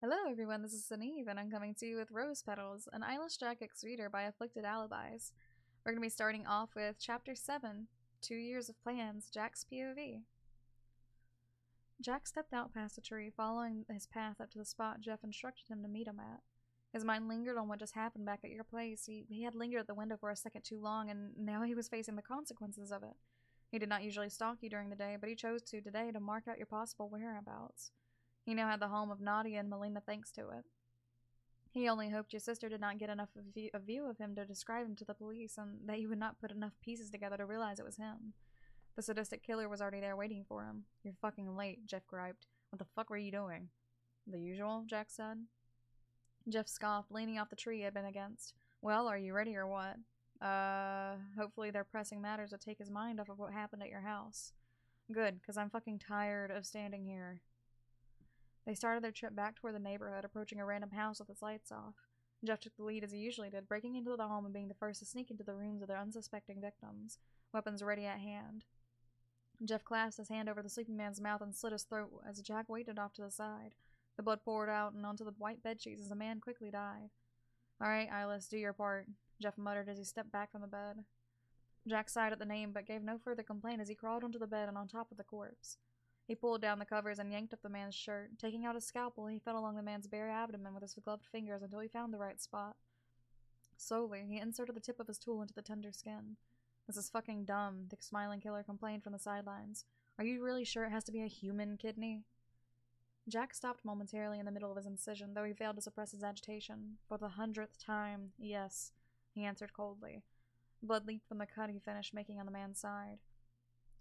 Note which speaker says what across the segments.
Speaker 1: Hello everyone, this is Suneve, and I'm coming to you with Rose Petals, an Eyeless Jack Reader by Afflicted-Alibis. We're going to be starting off with Chapter 7, 2 Years of Plans, Jack's POV. Jack stepped out past the tree, following his path up to the spot Jeff instructed him to meet him at. His mind lingered on what just happened back at your place. He had lingered at the window for a second too long, and now he was facing the consequences of it. He did not usually stalk you during the day, but he chose to today to mark out your possible whereabouts. He now had the home of Nadia and Melina thanks to it. He only hoped your sister did not get enough of a view of him to describe him to the police, and that you would not put enough pieces together to realize it was him. The sadistic killer was already there waiting for him. "You're fucking late," Jeff griped. "What the fuck were you doing?" "The usual," Jack said. Jeff scoffed, leaning off the tree he had been against. "Well, are you ready or what?" Hopefully their pressing matters would take his mind off of what happened at your house." "Good, because I'm fucking tired of standing here." They started their trip back toward the neighborhood, approaching a random house with its lights off. Jeff took the lead as he usually did, breaking into the home and being the first to sneak into the rooms of their unsuspecting victims, weapons ready at hand. Jeff clasped his hand over the sleeping man's mouth and slit his throat as Jack waited off to the side. The blood poured out and onto the white bedsheets as the man quickly died. "All right, Eyeless, do your part," Jeff muttered as he stepped back from the bed. Jack sighed at the name, but gave no further complaint as he crawled onto the bed and on top of the corpse. He pulled down the covers and yanked up the man's shirt. Taking out his scalpel, he felt along the man's bare abdomen with his gloved fingers until he found the right spot. Slowly, he inserted the tip of his tool into the tender skin. "This is fucking dumb," the smiling killer complained from the sidelines. "Are you really sure it has to be a human kidney?" Jack stopped momentarily in the middle of his incision, though he failed to suppress his agitation. "For the 100th time, yes," he answered coldly. Blood leaked from the cut he finished making on the man's side.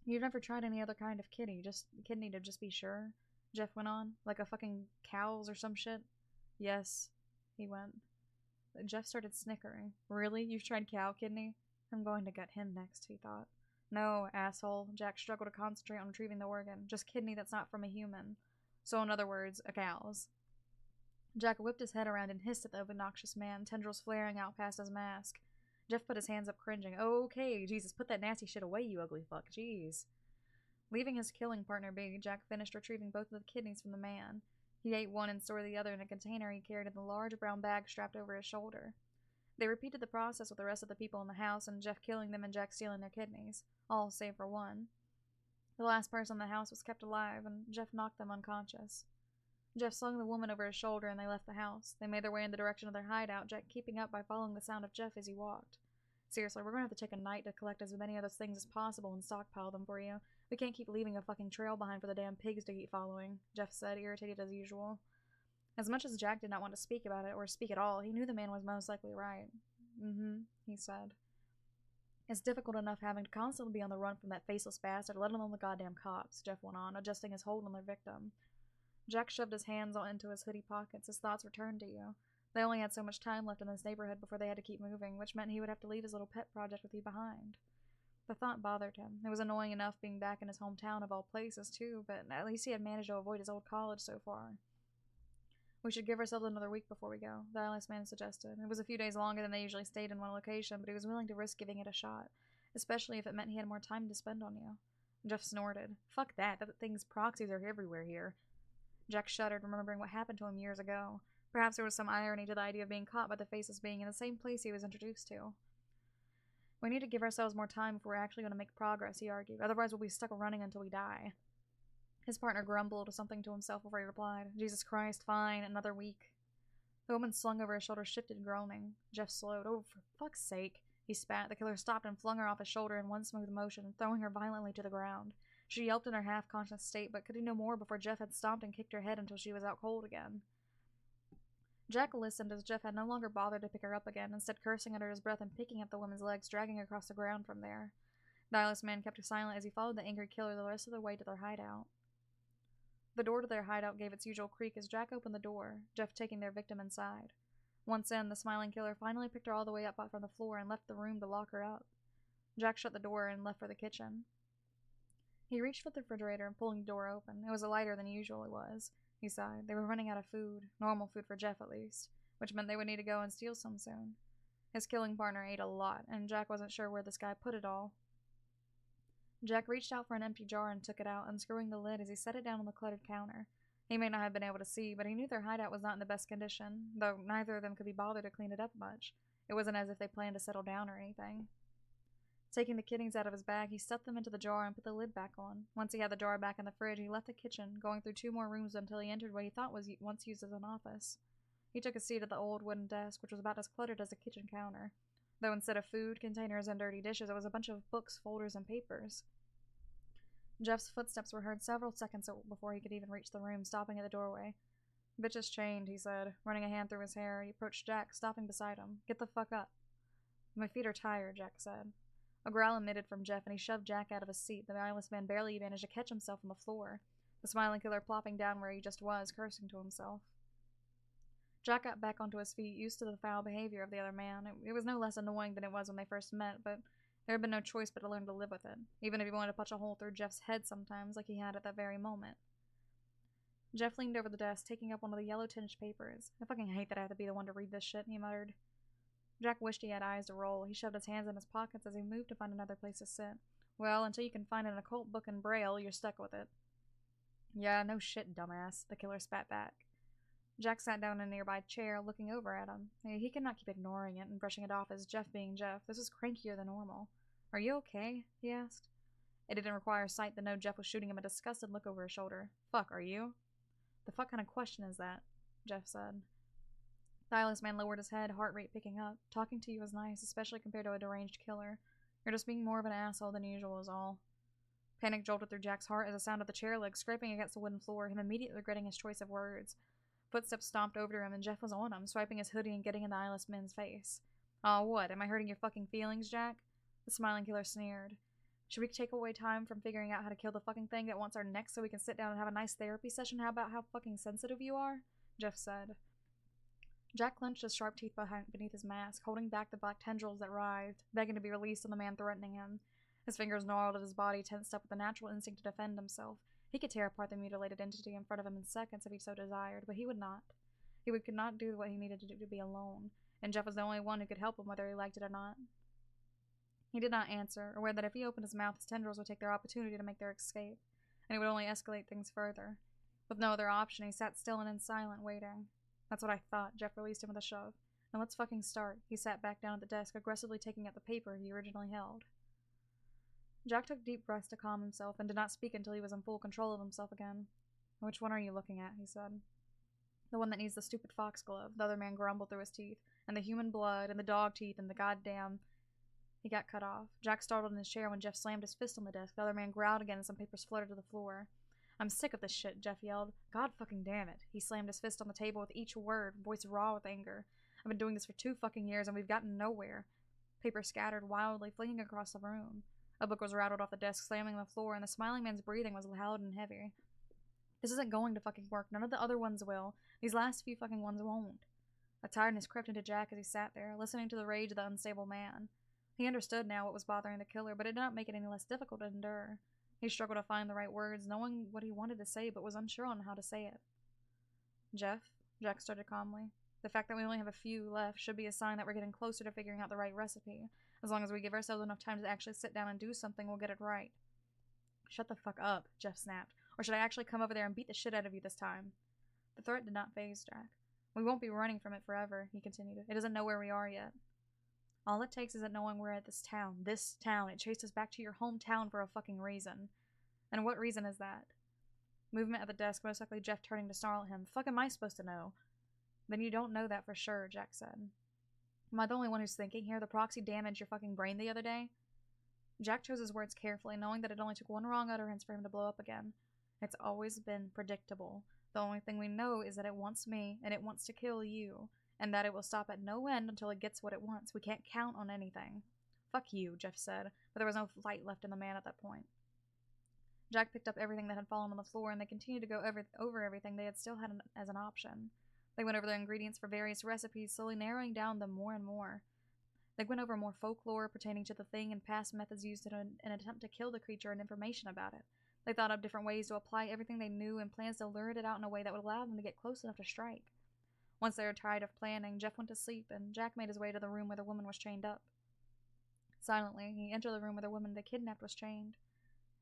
Speaker 1: "You've never tried any other kind of kidney to just be sure?" Jeff went on. "Like a fucking cow's or some shit?" "Yes," he went. Jeff started snickering. "Really? You've tried cow kidney? I'm going to gut him next," he thought. "No, asshole." Jack struggled to concentrate on retrieving the organ. "Just kidney that's not from a human. So in other words, a cow's." Jack whipped his head around and hissed at the obnoxious man, tendrils flaring out past his mask. Jeff put his hands up, cringing. "Okay, Jesus, put that nasty shit away, you ugly fuck. Jeez." Leaving his killing partner be, Jack finished retrieving both of the kidneys from the man. He ate one and stored the other in a container he carried in the large brown bag strapped over his shoulder. They repeated the process with the rest of the people in the house, and Jeff killing them and Jack stealing their kidneys, all save for one. The last person in the house was kept alive, and Jeff knocked them unconscious. Jeff slung the woman over his shoulder and they left the house. They made their way in the direction of their hideout, Jack keeping up by following the sound of Jeff as he walked. "Seriously, we're gonna have to take a night to collect as many of those things as possible and stockpile them for you. We can't keep leaving a fucking trail behind for the damn pigs to keep following," Jeff said, irritated as usual. As much as Jack did not want to speak about it, or speak at all, he knew the man was most likely right. He said. "It's difficult enough having to constantly be on the run from that faceless bastard, let alone the goddamn cops," Jeff went on, adjusting his hold on their victim. Jack shoved his hands into his hoodie pockets. His thoughts returned to you. They only had so much time left in this neighborhood before they had to keep moving, which meant he would have to leave his little pet project with you behind. The thought bothered him. It was annoying enough being back in his hometown of all places, too, but at least he had managed to avoid his old college so far. "We should give ourselves another week before we go," the eyeless man suggested. It was a few days longer than they usually stayed in one location, but he was willing to risk giving it a shot, especially if it meant he had more time to spend on you. Jeff snorted. "Fuck that. That thing's proxies are everywhere here." Jack shuddered, remembering what happened to him years ago. Perhaps there was some irony to the idea of being caught by the faces being in the same place he was introduced to. "We need to give ourselves more time if we're actually going to make progress," he argued. "Otherwise we'll be stuck running until we die." His partner grumbled something to himself before he replied. "Jesus Christ, fine, another week." The woman slung over his shoulder shifted, groaning. Jeff slowed. "Oh, for fuck's sake," he spat. The killer stopped and flung her off his shoulder in one smooth motion, throwing her violently to the ground. She yelped in her half-conscious state, but could do no more before Jeff had stomped and kicked her head until she was out cold again. Jack listened as Jeff had no longer bothered to pick her up again, instead cursing under his breath and picking up the woman's legs, dragging her across the ground from there. The eyeless man kept her silent as he followed the angry killer the rest of the way to their hideout. The door to their hideout gave its usual creak as Jack opened the door, Jeff taking their victim inside. Once in, the smiling killer finally picked her all the way up from the floor and left the room to lock her up. Jack shut the door and left for the kitchen. He reached for the refrigerator and pulling the door open. It was lighter than usual it was. He sighed. They were running out of food. Normal food for Jeff, at least. Which meant they would need to go and steal some soon. His killing partner ate a lot, and Jack wasn't sure where this guy put it all. Jack reached out for an empty jar and took it out, unscrewing the lid as he set it down on the cluttered counter. He may not have been able to see, but he knew their hideout was not in the best condition, though neither of them could be bothered to clean it up much. It wasn't as if they planned to settle down or anything. Taking the kidneys out of his bag, he stuffed them into the jar and put the lid back on. Once he had the jar back in the fridge, he left the kitchen, going through 2 more rooms until he entered what he thought was once used as an office. He took a seat at the old wooden desk, which was about as cluttered as a kitchen counter, though instead of food, containers, and dirty dishes, it was a bunch of books, folders, and papers. Jeff's footsteps were heard several seconds before he could even reach the room, stopping at the doorway. "Bitch is chained," he said, running a hand through his hair. He approached Jack, stopping beside him. "Get the fuck up." "My feet are tired," Jack said. A growl emitted from Jeff, and he shoved Jack out of his seat. The eyeless man barely managed to catch himself on the floor, the smiling killer plopping down where he just was, cursing to himself. Jack got back onto his feet, used to the foul behavior of the other man. It was no less annoying than it was when they first met, but there had been no choice but to learn to live with it, even if he wanted to punch a hole through Jeff's head sometimes, like he had at that very moment. Jeff leaned over the desk, taking up one of the yellow-tinged papers. "I fucking hate that I have to be the one to read this shit," he muttered. Jack wished he had eyes to roll. He shoved his hands in his pockets as he moved to find another place to sit. "Well, until you can find an occult book in Braille, you're stuck with it." "Yeah, no shit, dumbass," the killer spat back. Jack sat down in a nearby chair, looking over at him. He could not keep ignoring it and brushing it off as Jeff being Jeff. This was crankier than normal. "Are you okay?" he asked. It didn't require sight to know Jeff was shooting him a disgusted look over his shoulder. "Fuck, are you?" "The fuck kind of question is that?" Jeff said. The eyeless man lowered his head, heart rate picking up. "Talking to you is nice, especially compared to a deranged killer. You're just being more of an asshole than usual is all." Panic jolted through Jack's heart as the sound of the chair legs scraping against the wooden floor, him immediately regretting his choice of words. Footsteps stomped over to him, and Jeff was on him, swiping his hoodie and getting in the eyeless man's face. "Aw, what? Am I hurting your fucking feelings, Jack?" The smiling killer sneered. "Should we take away time from figuring out how to kill the fucking thing that wants our necks so we can sit down and have a nice therapy session about how fucking sensitive you are?" Jeff said. Jack clenched his sharp teeth beneath his mask, holding back the black tendrils that writhed, begging to be released on the man threatening him. His fingers gnarled at his body, tensed up with a natural instinct to defend himself. He could tear apart the mutilated entity in front of him in seconds if he so desired, but he would not. He could not do what he needed to do to be alone, and Jeff was the only one who could help him whether he liked it or not. He did not answer, aware that if he opened his mouth, his tendrils would take their opportunity to make their escape, and it would only escalate things further. With no other option, he sat still and in silent, waiting. "That's what I thought," Jeff released him with a shove. "Now let's fucking start." He sat back down at the desk, aggressively taking up the paper he originally held. Jack took deep breaths to calm himself and did not speak until he was in full control of himself again. "Which one are you looking at?" he said. "The one that needs the stupid foxglove," the other man grumbled through his teeth, "and the human blood, and the dog teeth, and the goddamn—" He got cut off. Jack startled in his chair when Jeff slammed his fist on the desk. The other man growled again and some papers fluttered to the floor. "I'm sick of this shit," Jeff yelled. "God fucking damn it." He slammed his fist on the table with each word, voice raw with anger. "I've been doing this for 2 fucking years and we've gotten nowhere." Papers scattered wildly, flinging across the room. A book was rattled off the desk, slamming on the floor, and the smiling man's breathing was loud and heavy. "This isn't going to fucking work. None of the other ones will. These last few fucking ones won't." A tiredness crept into Jack as he sat there, listening to the rage of the unstable man. He understood now what was bothering the killer, but it did not make it any less difficult to endure. He struggled to find the right words, knowing what he wanted to say, but was unsure on how to say it. "Jeff," Jack started calmly, "the fact that we only have a few left should be a sign that we're getting closer to figuring out the right recipe. As long as we give ourselves enough time to actually sit down and do something, we'll get it right." "Shut the fuck up," Jeff snapped. "Or should I actually come over there and beat the shit out of you this time?" The threat did not faze Jack. "We won't be running from it forever," he continued. "It doesn't know where we are yet. All it takes is it knowing we're at this town. This town. It chased us back to your hometown for a fucking reason. And what reason is that?" Movement at the desk, most likely Jeff turning to snarl at him. "Fuck am I supposed to know?" "Then you don't know that for sure," Jack said. "Am I the only one who's thinking here? The proxy damaged your fucking brain the other day?" Jack chose his words carefully, knowing that it only took one wrong utterance for him to blow up again. "It's always been predictable. The only thing we know is that it wants me, and it wants to kill you, and that it will stop at no end until it gets what it wants. We can't count on anything." "Fuck you," Jeff said, but there was no light left in the man at that point. Jack picked up everything that had fallen on the floor, and they continued to go over everything they had still had as an option. They went over the ingredients for various recipes, slowly narrowing down them more and more. They went over more folklore pertaining to the thing and past methods used in an attempt to kill the creature and information about it. They thought up different ways to apply everything they knew and plans to lure it out in a way that would allow them to get close enough to strike. Once they were tired of planning, Jeff went to sleep, and Jack made his way to the room where the woman was chained up. Silently, he entered the room where the woman they kidnapped was chained.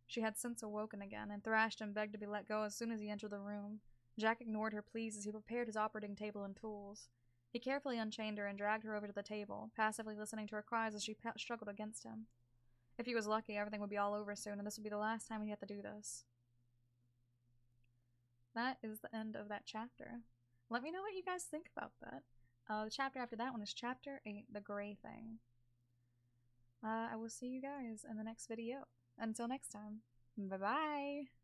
Speaker 1: She had since awoken again, and thrashed and begged to be let go as soon as he entered the room. Jack ignored her pleas as he prepared his operating table and tools. He carefully unchained her and dragged her over to the table, passively listening to her cries as she struggled against him. If he was lucky, everything would be all over soon, and this would be the last time he had to do this. That is the end of that chapter. Let me know what you guys think about that. The chapter after that one is Chapter 8, The Gray Thing. I will see you guys in the next video. Until next time, bye-bye!